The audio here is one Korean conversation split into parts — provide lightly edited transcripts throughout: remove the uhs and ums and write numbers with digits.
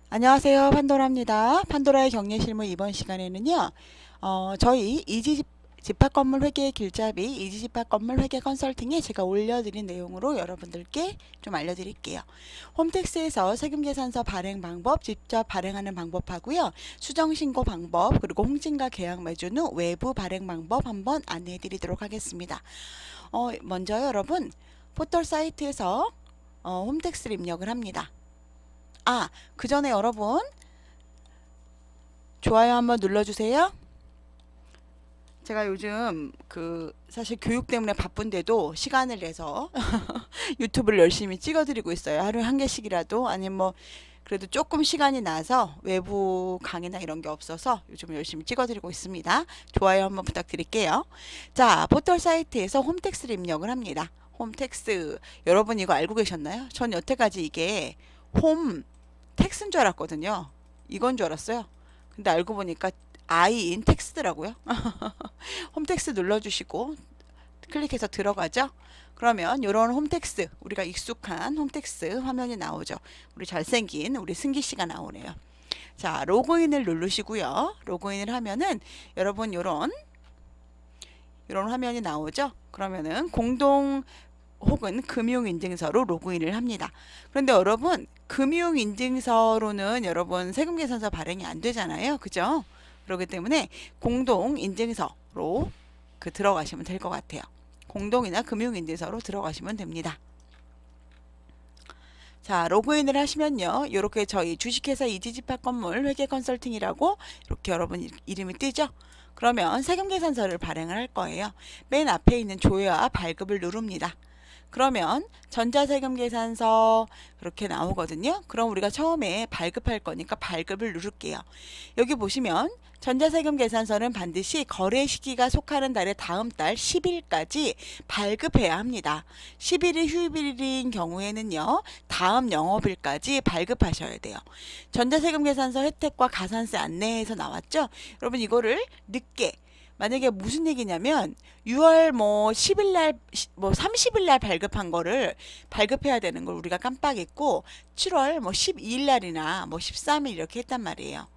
안녕하세요. 판도라입니다. 판도라의 경례실무 이번 시간에는요. 저희 집합건물 회계 길잡이 이지집합건물 회계 컨설팅에 제가 올려드린 내용으로 여러분들께 좀 알려드릴게요. 홈택스에서 세금계산서 발행 방법, 직접 발행하는 방법하고요. 수정신고 방법, 그리고 홍진과 계약 맺은 후 외부 발행 방법 한번 안내해드리도록 하겠습니다. 먼저 여러분 포털 사이트에서 홈택스를 입력을 합니다. 그 전에 여러분 좋아요 한번 눌러주세요. 제가 요즘 사실 교육 때문에 바쁜데도 시간을 내서 유튜브를 열심히 찍어드리고 있어요. 하루에 한 개씩이라도 아니면 뭐 그래도 조금 시간이 나서 외부 강의나 이런 게 없어서 요즘 열심히 찍어드리고 있습니다. 좋아요 한번 부탁드릴게요. 자, 포털 사이트에서 홈택스를 입력을 합니다. 홈택스 여러분 이거 알고 계셨나요? 전 여태까지 이게 홈 텍스인 줄 알았거든요. 이건 줄 알았어요. 근데 알고 보니까 I인 텍스트라고요. 홈텍스 눌러주시고 클릭해서 들어가죠. 그러면 이런 홈텍스, 우리가 익숙한 홈텍스 화면이 나오죠. 우리 잘생긴 우리 승기 씨가 나오네요. 자, 로그인을 누르시고요. 로그인을 하면은 여러분 이런 화면이 나오죠. 그러면은 공동 혹은 금융인증서로 로그인을 합니다. 그런데 여러분 금융인증서로는 여러분 세금계산서 발행이 안 되잖아요. 그죠? 그렇기 때문에 공동인증서로 들어가시면 될 것 같아요. 공동이나 금융인증서로 들어가시면 됩니다. 자, 로그인을 하시면요. 이렇게 저희 주식회사 이지집합건물 회계컨설팅이라고 이렇게 여러분 이름이 뜨죠? 그러면 세금계산서를 발행을 할 거예요. 맨 앞에 있는 조회와 발급을 누릅니다. 그러면 전자세금계산서 그렇게 나오거든요. 그럼 우리가 처음에 발급할 거니까 발급을 누를게요. 여기 보시면 전자세금계산서는 반드시 거래 시기가 속하는 달의 다음 달 10일까지 발급해야 합니다. 10일이 휴일인 경우에는요. 다음 영업일까지 발급하셔야 돼요. 전자세금계산서 혜택과 가산세 안내에서 나왔죠. 여러분 이거를 늦게 만약에 무슨 얘기냐면 6월 뭐 10일 날 뭐 30일 날 발급한 거를 발급해야 되는 걸 우리가 깜빡했고 7월 뭐 12일 날이나 뭐 13일 이렇게 했단 말이에요.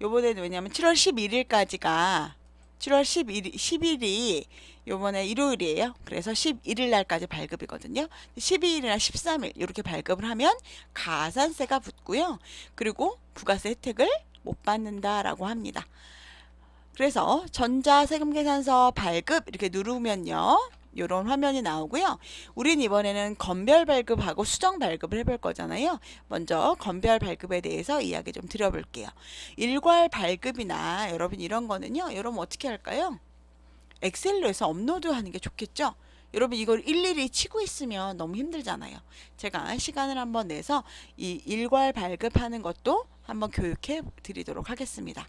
요번에는 왜냐면 7월 11일까지가 7월 10일이 요번에 일요일이에요. 그래서 11일 날까지 발급이거든요. 12일이나 13일 이렇게 발급을 하면 가산세가 붙고요. 그리고 부가세 혜택을 못 받는다라고 합니다. 그래서 전자세금계산서 발급 이렇게 누르면요. 이런 화면이 나오고요. 우린 이번에는 건별 발급하고 수정 발급을 해볼 거잖아요. 먼저 건별 발급에 대해서 이야기 좀 드려볼게요. 일괄 발급이나 여러분 이런 거는요. 여러분 어떻게 할까요? 엑셀로 해서 업로드하는 게 좋겠죠? 여러분 이걸 일일이 치고 있으면 너무 힘들잖아요. 제가 시간을 한번 내서 이 일괄 발급하는 것도 한번 교육해 드리도록 하겠습니다.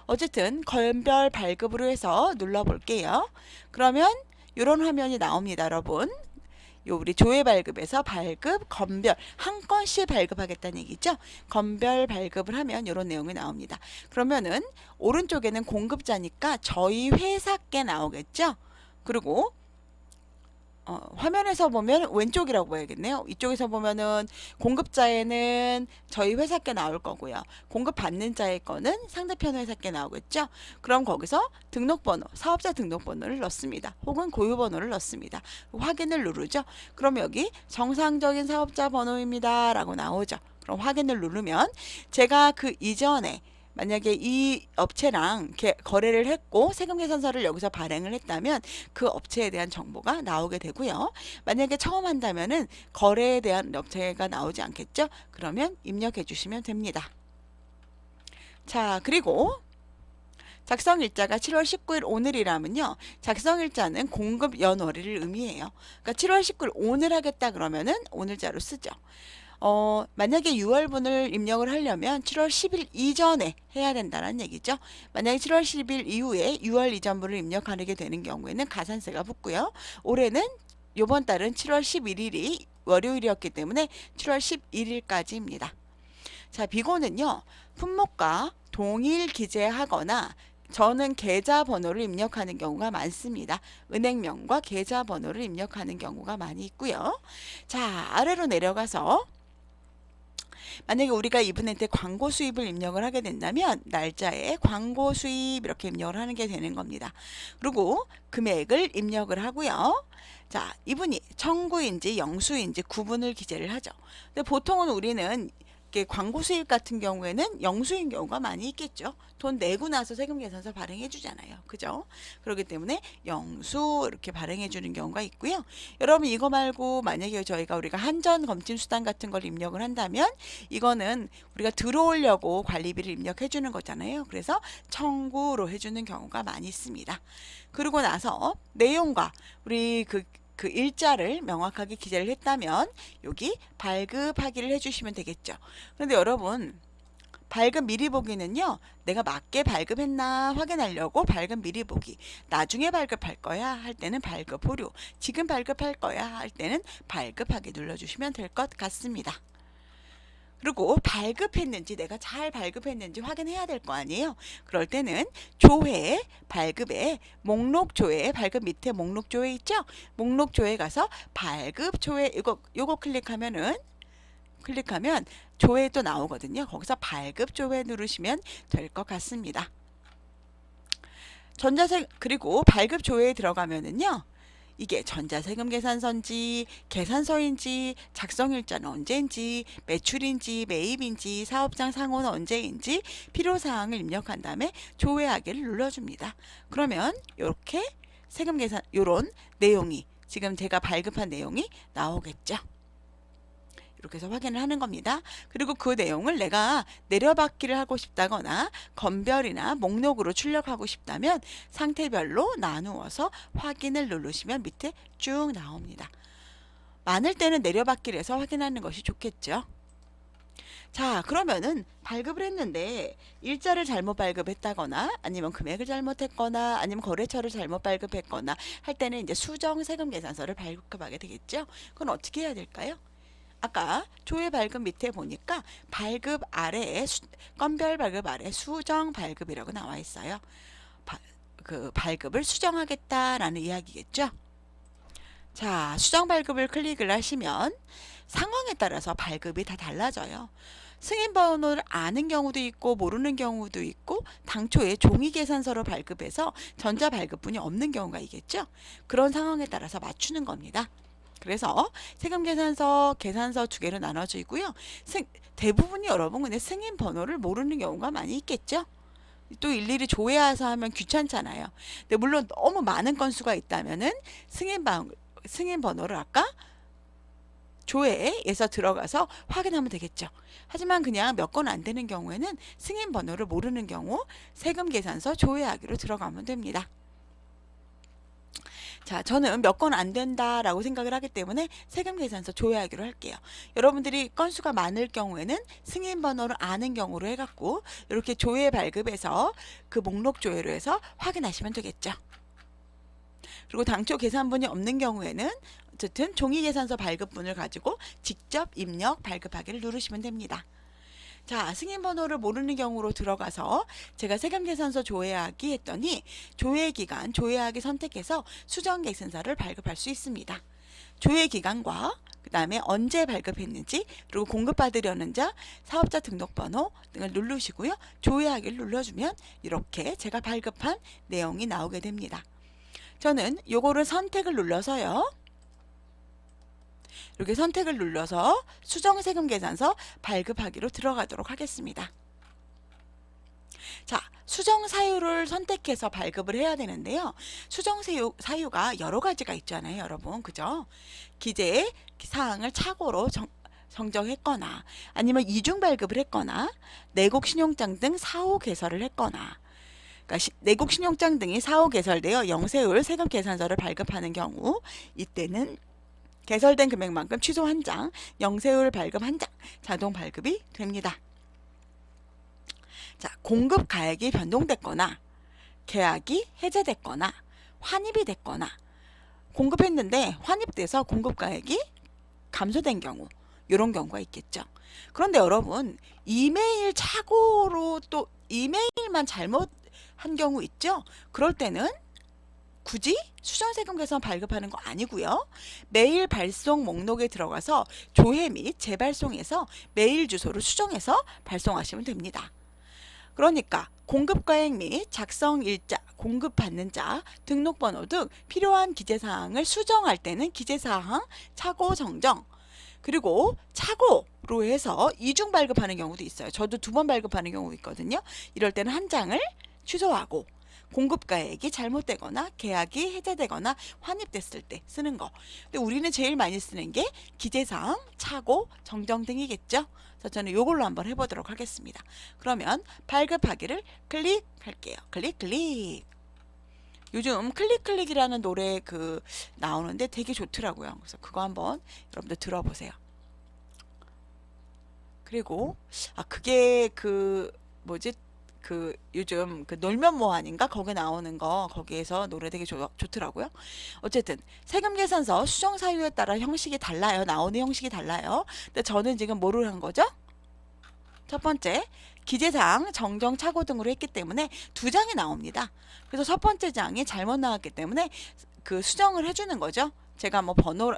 어쨌든 건별 발급으로 해서 눌러볼게요. 그러면 이런 화면이 나옵니다, 여러분. 우리 조회 발급에서 발급, 건별 한 건씩 발급하겠다는 얘기죠. 건별 발급을 하면 이런 내용이 나옵니다. 그러면은 오른쪽에는 공급자니까 저희 회사께 나오겠죠. 그리고 화면에서 보면 왼쪽이라고 봐야겠네요. 이쪽에서 보면은 공급자에는 저희 회사께 나올 거고요. 공급받는 자의 거는 상대편 회사께 나오겠죠. 그럼 거기서 등록번호, 사업자 등록번호를 넣습니다. 혹은 고유번호를 넣습니다. 확인을 누르죠. 그럼 여기 정상적인 사업자 번호입니다. 라고 나오죠. 그럼 확인을 누르면 제가 그 이전에 만약에 이 업체랑 거래를 했고 세금계산서를 여기서 발행을 했다면 그 업체에 대한 정보가 나오게 되고요. 만약에 처음 한다면은 거래에 대한 업체가 나오지 않겠죠? 그러면 입력해 주시면 됩니다. 자, 그리고 작성일자가 7월 19일 오늘이라면요. 작성일자는 공급 연월일을 의미해요. 그러니까 7월 19일 오늘 하겠다 그러면은 오늘자로 쓰죠. 만약에 6월분을 입력을 하려면 7월 10일 이전에 해야 된다는 얘기죠. 만약에 7월 10일 이후에 6월 이전분을 입력하게 되는 경우에는 가산세가 붙고요. 올해는 이번 달은 7월 11일이 월요일이었기 때문에 7월 11일까지입니다. 자, 비고는요. 품목과 동일 기재하거나 저는 계좌번호를 입력하는 경우가 많습니다. 은행명과 계좌번호를 입력하는 경우가 많이 있고요. 자, 아래로 내려가서 만약에 우리가 이분한테 광고 수입을 입력을 하게 된다면 날짜에 광고 수입 이렇게 입력을 하는 게 되는 겁니다. 그리고 금액을 입력을 하고요. 자, 이분이 청구인지 영수인지 구분을 기재를 하죠. 근데 보통은 우리는 이렇게 광고 수입 같은 경우에는 영수인 경우가 많이 있겠죠. 돈 내고 나서 세금계산서 발행해 주잖아요. 그죠? 그렇기 때문에 영수 이렇게 발행해 주는 경우가 있고요. 여러분 이거 말고 만약에 우리가 한전 검침 수당 같은 걸 입력을 한다면 이거는 우리가 들어오려고 관리비를 입력해 주는 거잖아요. 그래서 청구로 해 주는 경우가 많이 있습니다. 그러고 나서 내용과 우리 그 일자를 명확하게 기재를 했다면 여기 발급하기를 해주시면 되겠죠. 그런데 여러분 발급 미리 보기는요, 내가 맞게 발급했나 확인하려고 발급 미리 보기, 나중에 발급할 거야 할 때는 발급 보류, 지금 발급할 거야 할 때는 발급하기 눌러주시면 될 것 같습니다. 그리고 발급했는지 내가 잘 발급했는지 확인해야 될 거 아니에요. 그럴 때는 조회 발급에 목록 조회 발급 밑에 목록 조회 있죠? 목록 조회 가서 발급 조회 요거 클릭하면 조회 또 나오거든요. 거기서 발급 조회 누르시면 될 것 같습니다. 그리고 발급 조회에 들어가면은요. 이게 전자세금 계산서인지 계산서인지 작성일자는 언제인지 매출인지 매입인지 사업장 상호는 언제인지 필요사항을 입력한 다음에 조회하기를 눌러줍니다. 그러면 이렇게 세금계산 요런 내용이 지금 제가 발급한 내용이 나오겠죠. 이렇게 해서 확인을 하는 겁니다. 그리고 그 내용을 내가 내려받기를 하고 싶다거나 검별이나 목록으로 출력하고 싶다면 상태별로 나누어서 확인을 누르시면 밑에 쭉 나옵니다. 많을 때는 내려받기를 해서 확인하는 것이 좋겠죠. 자, 그러면은 발급을 했는데 일자를 잘못 발급했다거나 아니면 금액을 잘못했거나 아니면 거래처를 잘못 발급했거나 할 때는 이제 수정 세금 계산서를 발급하게 되겠죠. 그건 어떻게 해야 될까요? 아까 조회 발급 밑에 보니까 발급 아래에 건별 발급 아래 수정 발급이라고 나와 있어요. 그 발급을 수정하겠다라는 이야기겠죠. 자, 수정 발급을 클릭을 하시면 상황에 따라서 발급이 다 달라져요. 승인 번호를 아는 경우도 있고 모르는 경우도 있고 당초에 종이 계산서로 발급해서 전자 발급분이 없는 경우가 있겠죠. 그런 상황에 따라서 맞추는 겁니다. 그래서 세금 계산서, 계산서 두 개로 나눠져 있고요. 대부분이 여러분 근데 승인 번호를 모르는 경우가 많이 있겠죠. 또 일일이 조회해서 하면 귀찮잖아요. 근데 물론 너무 많은 건수가 있다면은 승인 번호를 아까 조회에서 들어가서 확인하면 되겠죠. 하지만 그냥 몇 건 안 되는 경우에는 승인 번호를 모르는 경우 세금 계산서 조회하기로 들어가면 됩니다. 자, 저는 몇 건 안 된다라고 생각을 하기 때문에 세금 계산서 조회하기로 할게요. 여러분들이 건수가 많을 경우에는 승인 번호를 아는 경우로 해갖고 이렇게 조회 발급해서 그 목록 조회로 해서 확인하시면 되겠죠. 그리고 당초 계산분이 없는 경우에는 어쨌든 종이 계산서 발급분을 가지고 직접 입력 발급하기를 누르시면 됩니다. 자, 승인 번호를 모르는 경우로 들어가서 제가 세금 계산서 조회하기 했더니 조회 기간, 조회하기 선택해서 수정 계산서를 발급할 수 있습니다. 조회 기간과 그 다음에 언제 발급했는지 그리고 공급받으려는 자, 사업자 등록번호 등을 누르시고요. 조회하기를 눌러주면 이렇게 제가 발급한 내용이 나오게 됩니다. 저는 요거를 선택을 눌러서요. 이렇게 선택을 눌러서 수정세금 계산서 발급하기로 들어가도록 하겠습니다. 자, 수정 사유를 선택해서 발급을 해야 되는데요. 수정 사유가 여러 가지가 있잖아요, 여러분. 그죠? 기재 사항을 착오로 정정했거나 아니면 이중 발급을 했거나 내국 신용장 등 사후 개설을 했거나 그러니까 내국 신용장 등이 사후 개설되어 영세율 세금 계산서를 발급하는 경우 이때는 개설된 금액만큼 취소 1장, 영세율 발급 1장, 자동 발급이 됩니다. 자, 공급 가액이 변동됐거나 계약이 해제됐거나 환입이 됐거나 공급했는데 환입돼서 공급 가액이 감소된 경우 이런 경우가 있겠죠. 그런데 여러분 이메일 착오로 또 이메일만 잘못한 경우 있죠. 그럴 때는 굳이 수정세금 개선 발급하는 거 아니고요. 메일 발송 목록에 들어가서 조회 및 재발송해서 메일 주소를 수정해서 발송하시면 됩니다. 그러니까 공급가액 및 작성일자, 공급받는 자, 등록번호 등 필요한 기재사항을 수정할 때는 기재사항 착오 정정, 그리고 착오로 해서 이중 발급하는 경우도 있어요. 저도 2번 발급하는 경우 있거든요. 이럴 때는 한 장을 취소하고 공급가액이 잘못되거나 계약이 해제되거나 환입됐을 때 쓰는 거. 근데 우리는 제일 많이 쓰는 게 기재사항, 착오, 정정 등이겠죠. 그래서 저는 이걸로 한번 해보도록 하겠습니다. 그러면 발급하기를 클릭할게요. 클릭. 요즘 클릭이라는 노래 나오는데 되게 좋더라고요. 그래서 그거 한번 여러분들 들어보세요. 그리고 그게 뭐지? 요즘 놀면 뭐하니인가 거기 나오는 거, 거기에서 노래 되게 좋더라고요. 어쨌든 세금 계산서 수정 사유에 따라 형식이 달라요. 나오는 형식이 달라요. 근데 저는 지금 뭐를 한 거죠? 첫 번째, 기재사항, 정정, 착오 등으로 했기 때문에 2장이 나옵니다. 그래서 첫 번째 장이 잘못 나왔기 때문에 수정을 해주는 거죠. 제가 뭐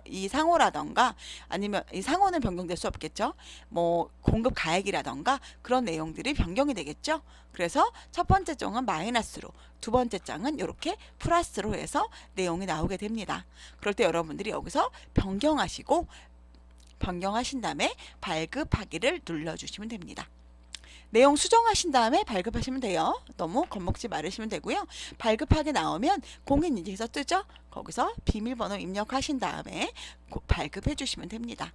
이 상호라던가 아니면 이 상호는 변경될 수 없겠죠. 뭐 공급 가액이라던가 그런 내용들이 변경이 되겠죠. 그래서 첫 번째 장은 마이너스로, 두 번째 장은 이렇게 플러스로 해서 내용이 나오게 됩니다. 그럴 때 여러분들이 여기서 변경하신 다음에 발급하기를 눌러주시면 됩니다. 내용 수정하신 다음에 발급하시면 돼요. 너무 겁먹지 말으시면 되고요. 발급하게 나오면 공인인증서 뜨죠? 거기서 비밀번호 입력하신 다음에 발급해 주시면 됩니다.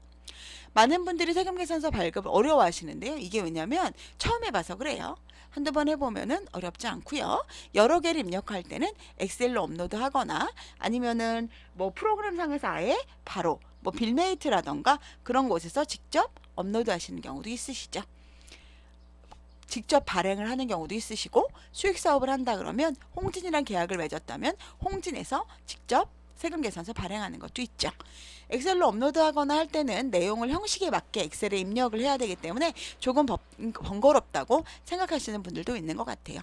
많은 분들이 세금계산서 발급을 어려워하시는데요. 이게 왜냐면 처음 해봐서 그래요. 한두 번 해보면은 어렵지 않고요. 여러 개를 입력할 때는 엑셀로 업로드하거나 아니면은 뭐 프로그램상에서 아예 바로 뭐 빌메이트라던가 그런 곳에서 직접 업로드하시는 경우도 있으시죠. 직접 발행을 하는 경우도 있으시고, 수익사업을 한다 그러면 홍진이랑 계약을 맺었다면 홍진에서 직접 세금계산서 발행하는 것도 있죠. 엑셀로 업로드하거나 할 때는 내용을 형식에 맞게 엑셀에 입력을 해야 되기 때문에 조금 번거롭다고 생각하시는 분들도 있는 것 같아요.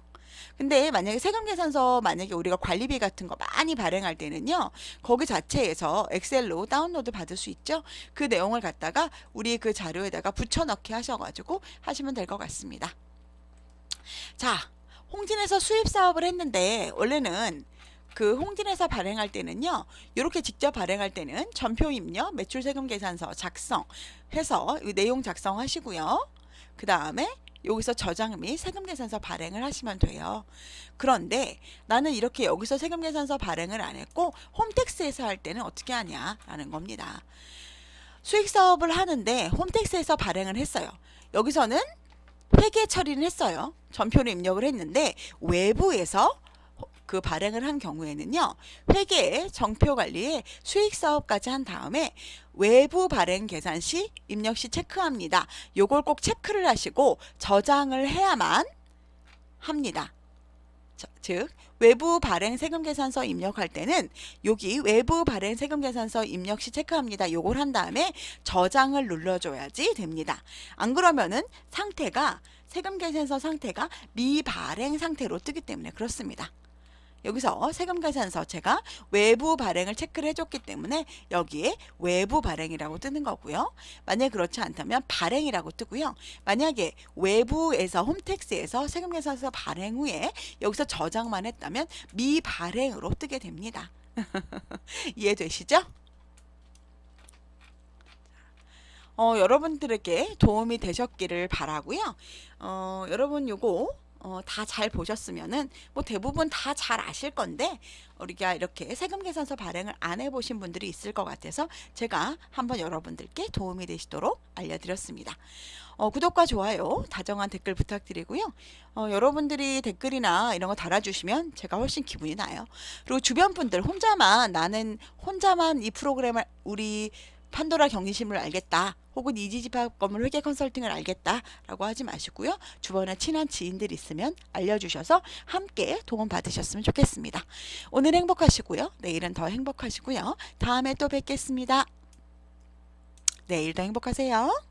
근데 만약에 세금계산서 우리가 관리비 같은 거 많이 발행할 때는요, 거기 자체에서 엑셀로 다운로드 받을 수 있죠. 그 내용을 갖다가 우리 그 자료에다가 붙여넣기 하셔가지고 하시면 될 것 같습니다. 자, 홍진에서 수입 사업을 했는데 원래는 홍진에서 발행할 때는요, 이렇게 직접 발행할 때는 전표 입력, 매출세금 계산서 작성해서 내용 작성하시고요. 그 다음에 여기서 저장 및 세금계산서 발행을 하시면 돼요. 그런데 나는 이렇게 여기서 세금계산서 발행을 안 했고 홈택스에서 할 때는 어떻게 하냐라는 겁니다. 수익사업을 하는데 홈택스에서 발행을 했어요. 여기서는 회계 처리는 했어요. 전표를 입력을 했는데 외부에서 발행을 한 경우에는요, 회계에 정표 관리에 수익사업까지 한 다음에 외부 발행 계산 시 입력 시 체크합니다. 요걸 꼭 체크를 하시고 저장을 해야만 합니다. 즉 외부 발행 세금계산서 입력할 때는 여기 외부 발행 세금계산서 입력 시 체크합니다. 요걸 한 다음에 저장을 눌러줘야지 됩니다. 안 그러면은 세금계산서 상태가 미발행 상태로 뜨기 때문에 그렇습니다. 여기서 세금계산서 제가 외부 발행을 체크를 해줬기 때문에 여기에 외부 발행이라고 뜨는 거고요. 만약에 그렇지 않다면 발행이라고 뜨고요. 만약에 외부에서 홈택스에서 세금계산서 발행 후에 여기서 저장만 했다면 미발행으로 뜨게 됩니다. 이해되시죠? 여러분들에게 도움이 되셨기를 바라고요. 여러분 요거 다 잘 보셨으면은 뭐 대부분 다 잘 아실 건데 우리가 이렇게 세금계산서 발행을 안 해보신 분들이 있을 것 같아서 제가 한번 여러분들께 도움이 되시도록 알려드렸습니다. 구독과 좋아요, 다정한 댓글 부탁드리고요. 여러분들이 댓글이나 이런 거 달아주시면 제가 훨씬 기분이 나요. 그리고 주변 분들 나는 혼자만 이 프로그램을 우리 판도라 경리심을 알겠다, 혹은 이지집합건물 회계 컨설팅을 알겠다 라고 하지 마시고요. 주변에 친한 지인들 있으면 알려주셔서 함께 도움 받으셨으면 좋겠습니다. 오늘 행복하시고요. 내일은 더 행복하시고요. 다음에 또 뵙겠습니다. 내일도 행복하세요.